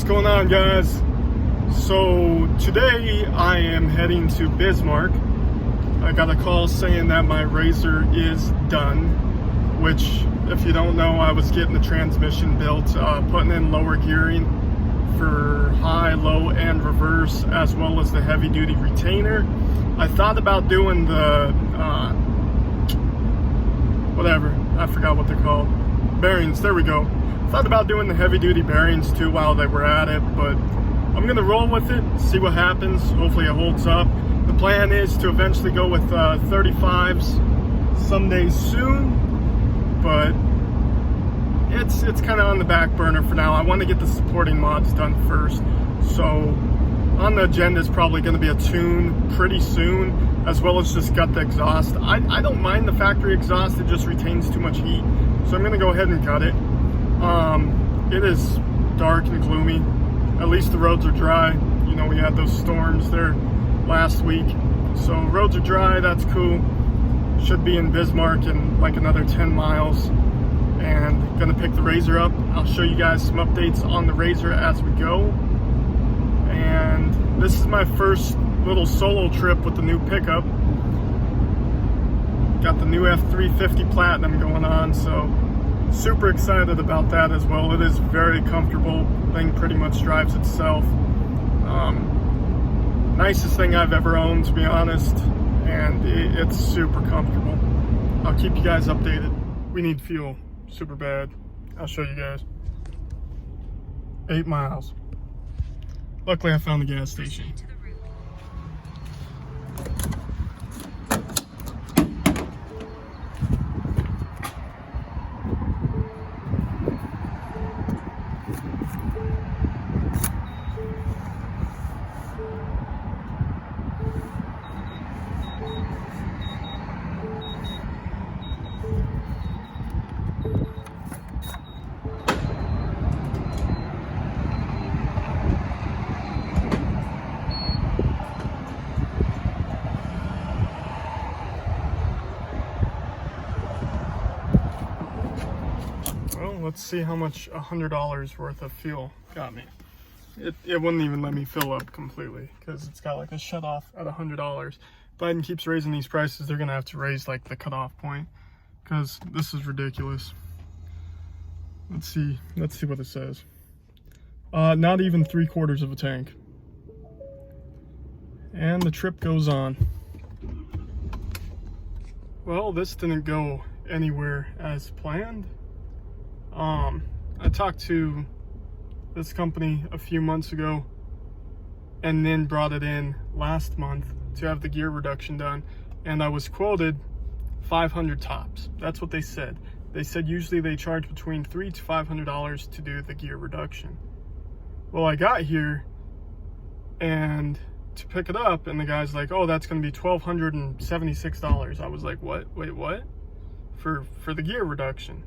What's going on, guys? So today I am heading to Bismarck. I got a call saying that my RZR is done, which, if you don't know, I was getting the transmission built, putting in lower gearing for high, low, and reverse, as well as the heavy duty retainer. I thought about doing the whatever, I forgot what they're called, bearings, there we go. Thought about doing the heavy duty bearings too while they were at it, but I'm gonna roll with it, see what happens. Hopefully it holds up. The plan is to eventually go with 35s someday soon, but it's kind of on the back burner for now. I want to get the supporting mods done first, so on the agenda is probably going to be a tune pretty soon, as well as just gut the exhaust. I don't mind the factory exhaust, it just retains too much heat, so I'm going to go ahead and gut it. It is dark and gloomy. At least the roads are dry. You know, we had those storms there last week, so roads are dry. That's cool. Should be in Bismarck in like another 10 miles, and gonna pick the RZR up. I'll show you guys some updates on the RZR as we go. And this is my first little solo trip with the new pickup. Got the new F350 Platinum going on, so super excited about that as well. It is very comfortable. Thing pretty much drives itself. Nicest thing I've ever owned, to be honest, and it's super comfortable. I'll keep you guys updated. We need fuel super bad. I'll show you guys. 8 miles. Luckily I found the gas station. Let's see how much $100 worth of fuel got me. It wouldn't even let me fill up completely because it's got like a shut off at $100. Biden keeps raising these prices. They're gonna have to raise like the cutoff point because this is ridiculous. Let's see what it says. Not even 3/4 of a tank. And the trip goes on. Well, this didn't go anywhere as planned. I talked to this company a few months ago and then brought it in last month to have the gear reduction done, and I was quoted 500 tops. That's what they said. They said usually they charge between $300 to $500 to do the gear reduction. Well, I got here and to pick it up, and the guy's like, oh, that's going to be $1,276. I was like, what? Wait, what? For the gear reduction.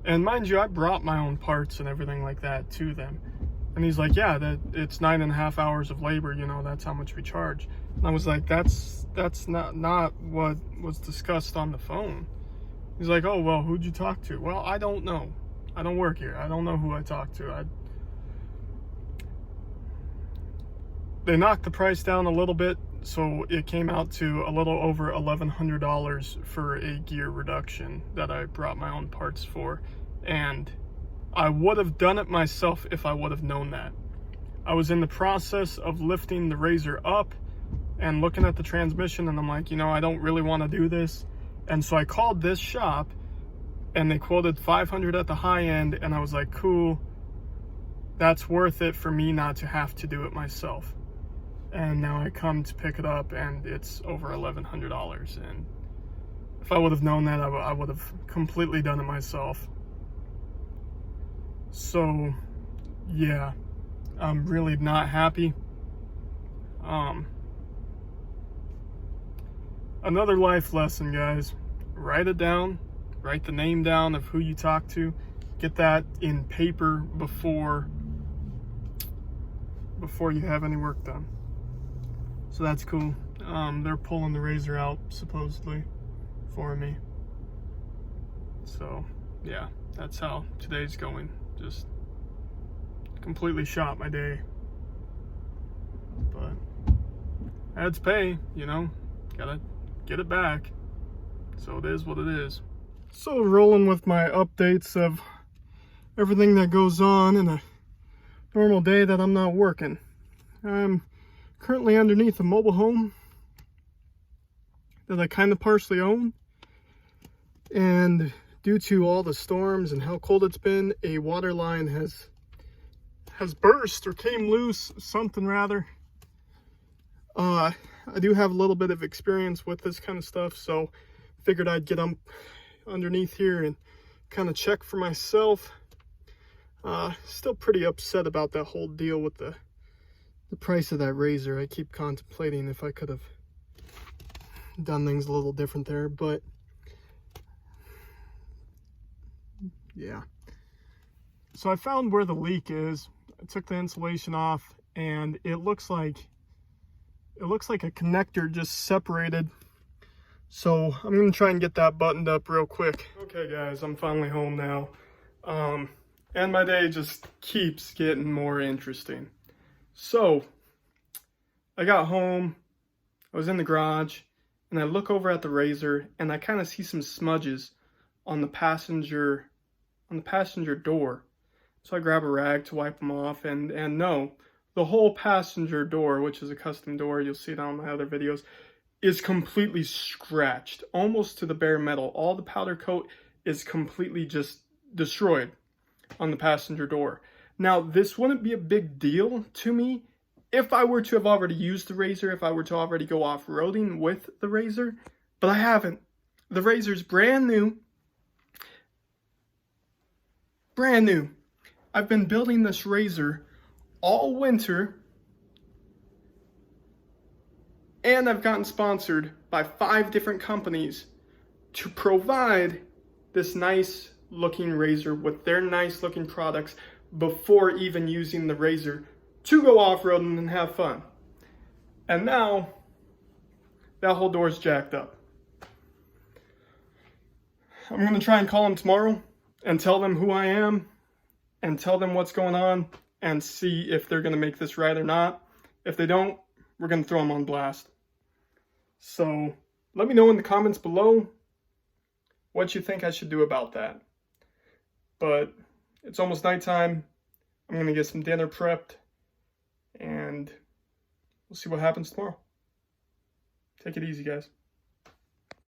And mind you, I brought my own parts and everything like that to them. And he's like, yeah, that it's 9.5 hours of labor, you know, that's how much we charge. And I was like, that's not what was discussed on the phone. He's like, oh, well, who'd you talk to? Well, I don't know. I don't work here. I don't know who I talked to. They knocked the price down a little bit, so it came out to a little over $1,100 for a gear reduction that I brought my own parts for. And I would have done it myself if I would have known that. I was in the process of lifting the RZR up and looking at the transmission, and I'm like, you know, I don't really want to do this. And so I called this shop and they quoted 500 at the high end, and I was like, cool, that's worth it for me not to have to do it myself. And now I come to pick it up and it's over $1,100. And if I would have known that, I would have completely done it myself. So yeah, I'm really not happy. Another life lesson, guys. Write it down. Write the name down of who you talk to. Get that in paper before you have any work done. So that's cool. They're pulling the RZR out supposedly for me. So yeah, that's how today's going. Just completely shot my day. But I had to pay, you know, gotta get it back. So it is what it is. So rolling with my updates of everything that goes on in a normal day that I'm not working. I'm currently underneath a mobile home that I kind of partially own. And due to all the storms and how cold it's been, a water line has burst or came loose, something rather. I do have a little bit of experience with this kind of stuff, so figured I'd get underneath here and kind of check for myself. Still pretty upset about that whole deal with the price of that RZR. I keep contemplating if I could have done things a little different there, but yeah. So I found where the leak is. I took the insulation off, and it looks like a connector just separated. So I'm gonna try and get that buttoned up real quick. Okay guys, I'm finally home now. And my day just keeps getting more interesting. So I got home, I was in the garage, and I look over at the RZR, and I kind of see some smudges on the passenger door. So I grab a rag to wipe them off, and no, the whole passenger door, which is a custom door, you'll see it on my other videos, is completely scratched, almost to the bare metal. All the powder coat is completely just destroyed on the passenger door. Now, this wouldn't be a big deal to me if I were to have already used the RZR, if I were to already go off-roading with the RZR, but I haven't. The RZR's brand new. Brand new. I've been building this RZR all winter, and I've gotten sponsored by 5 different companies to provide this nice looking RZR with their nice looking products before even using the RZR to go off-roading and have fun. And now that whole door's jacked up. I'm gonna try and call them tomorrow and tell them who I am and tell them what's going on and see if they're gonna make this right or not. If they don't, we're gonna throw them on blast. So let me know in the comments below what you think I should do about that. But it's almost nighttime. I'm gonna get some dinner prepped, and we'll see what happens tomorrow. Take it easy, guys.